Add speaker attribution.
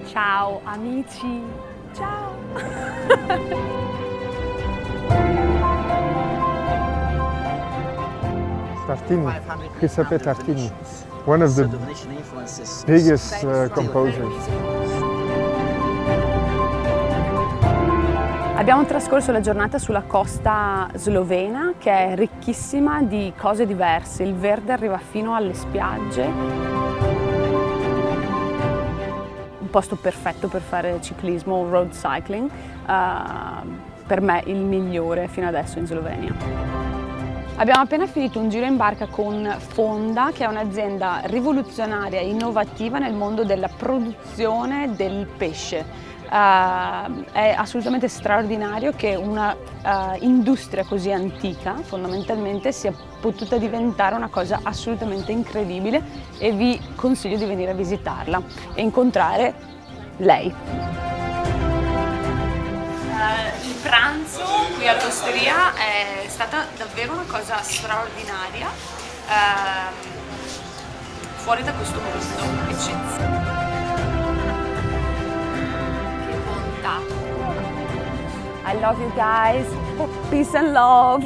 Speaker 1: Ciao amici, ciao!
Speaker 2: Tartini, Giuseppe Tartini, one of the biggest composers.
Speaker 1: Abbiamo trascorso la giornata sulla costa slovena, che è ricchissima di cose diverse. Il verde arriva fino alle spiagge. Un posto perfetto per fare ciclismo, road cycling, per me il migliore fino adesso in Slovenia. Abbiamo appena finito un giro in barca con Fonda, che è un'azienda rivoluzionaria e innovativa nel mondo della produzione del pesce. È assolutamente straordinario che una industria così antica fondamentalmente sia potuta diventare una cosa assolutamente incredibile, e vi consiglio di venire a visitarla e incontrare lei. Il pranzo qui all'osteria è stata davvero una cosa straordinaria, fuori da questo mondo, eccezionale. I love you guys. Peace and love.